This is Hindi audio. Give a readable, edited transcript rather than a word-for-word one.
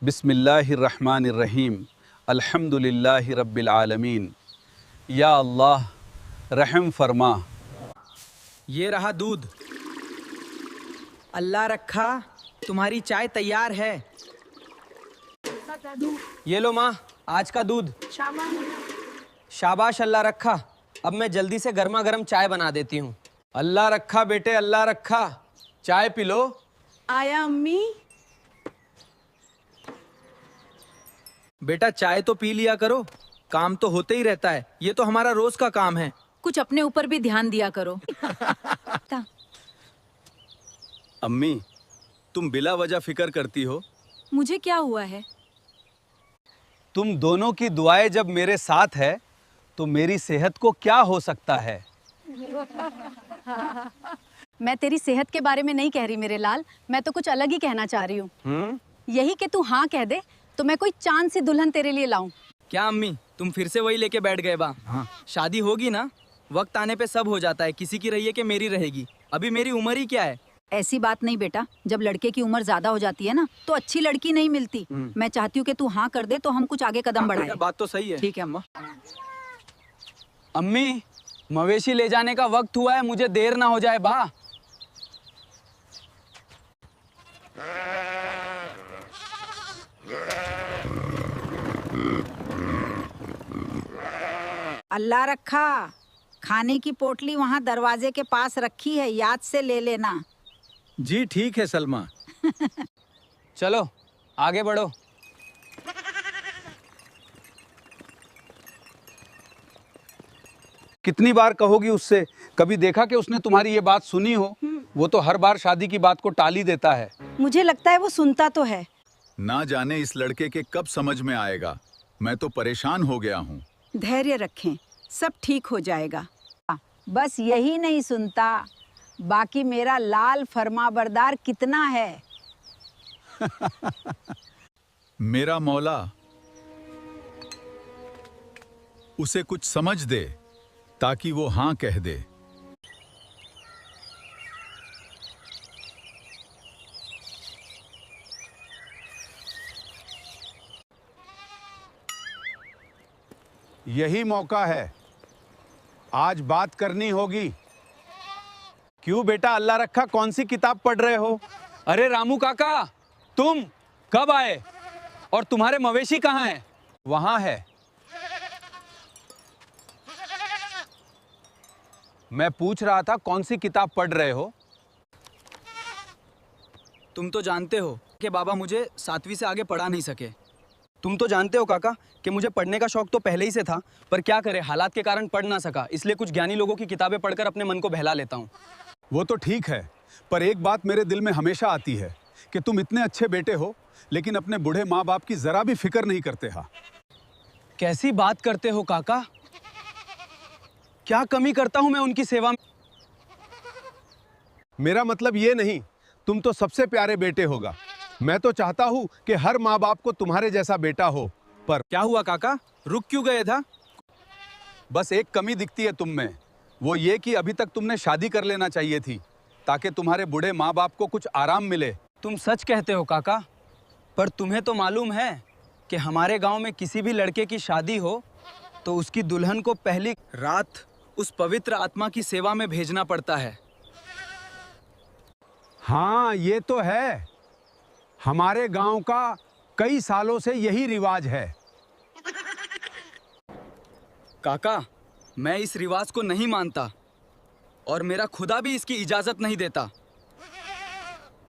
बिस्मिल्लाहिर्रहमानिर्रहीम अल्हम्दुलिल्लाहि रब्बिल आलमीन। या अल्लाह रहम फरमा। ये रहा दूध। अल्लाह रखा, तुम्हारी चाय तैयार है। ये लो माँ, आज का दूध। शाबाश अल्लाह रखा। अब मैं जल्दी से गर्मा गर्म चाय बना देती हूँ। अल्लाह रखा बेटे, अल्लाह रखा। चाय पी लो। आया अम्मी। बेटा चाय तो पी लिया करो, काम तो होते ही रहता है, ये तो हमारा रोज का काम है। कुछ अपने ऊपर भी ध्यान दिया करो। अम्मी, तुम बिला वजह फिक्र करती हो। मुझे क्या हुआ है? तुम दोनों की दुआएं जब मेरे साथ है तो मेरी सेहत को क्या हो सकता है। मैं तेरी सेहत के बारे में नहीं कह रही मेरे लाल, मैं तो कुछ अलग ही कहना चाह रही हूँ। यही कि तू हाँ कह दे तो मैं कोई चांद सी दुल्हन तेरे लिए लाऊं। क्या अम्मी, तुम फिर से वही लेके बैठ गए बा? हाँ। शादी होगी ना, वक्त आने पे सब हो जाता है, किसी की रही है कि मेरी रहेगी। अभी मेरी उम्र ही क्या है। ऐसी बात नहीं बेटा, जब लड़के की उम्र ज्यादा हो जाती है ना तो अच्छी लड़की नहीं मिलती। मैं चाहती हूँ कि तू हाँ कर दे तो हम कुछ आगे कदम बढ़ाएं। बात तो सही है। ठीक है अम्मा। अम्मी, मवेशी ले जाने का वक्त हुआ है, मुझे देर ना हो जाए बा। अल्लाह रखा, खाने की पोटली वहाँ दरवाजे के पास रखी है, याद से ले लेना। जी ठीक है सलमा। चलो आगे बढ़ो। कितनी बार कहोगी उससे? कभी देखा कि उसने तुम्हारी ये बात सुनी हो? वो तो हर बार शादी की बात को टाल ही देता है। मुझे लगता है वो सुनता तो है। ना जाने इस लड़के के कब समझ में आएगा। मैं तो परेशान हो गया हूँ। धैर्य रखें, सब ठीक हो जाएगा। बस यही नहीं सुनता, बाकी मेरा लाल फरमाबरदार कितना है। मेरा मौला, उसे कुछ समझ दे ताकि वो हाँ कह दे। यही मौका है, आज बात करनी होगी। क्यों बेटा अल्लाह रखा, कौन सी किताब पढ़ रहे हो? अरे रामू काका, तुम कब आए? और तुम्हारे मवेशी कहाँ हैं? वहां है। मैं पूछ रहा था कौन सी किताब पढ़ रहे हो? तुम तो जानते हो कि बाबा मुझे 7वीं से आगे पढ़ा नहीं सके। तुम तो जानते हो काका कि मुझे पढ़ने का शौक तो पहले ही से था, पर क्या करे, हालात के कारण पढ़ ना सका। इसलिए कुछ ज्ञानी लोगों की किताबें पढ़कर अपने मन को बहला लेता हूँ। वो तो ठीक है, पर एक बात मेरे दिल में हमेशा आती है कि तुम इतने अच्छे बेटे हो लेकिन अपने बूढ़े माँ बाप की जरा भी फिक्र नहीं करते। हाँ, कैसी बात करते हो काका? क्या कमी करता हूँ मैं उनकी सेवा में? मेरा मतलब ये नहीं, तुम तो सबसे प्यारे बेटे होगा। मैं तो चाहता हूँ कि हर माँ बाप को तुम्हारे जैसा बेटा हो। पर क्या हुआ काका, रुक क्यों गए था? बस एक कमी दिखती है तुम में, वो ये कि अभी तक तुमने शादी कर लेना चाहिए थी ताकि तुम्हारे बूढ़े माँ बाप को कुछ आराम मिले। तुम सच कहते हो काका, पर तुम्हें तो मालूम है कि हमारे गांव में किसी भी लड़के की शादी हो तो उसकी दुल्हन को पहली रात उस पवित्र आत्मा की सेवा में भेजना पड़ता है। हाँ ये तो है, हमारे गांव का कई सालों से यही रिवाज है। काका, मैं इस रिवाज को नहीं मानता और मेरा खुदा भी इसकी इजाजत नहीं देता।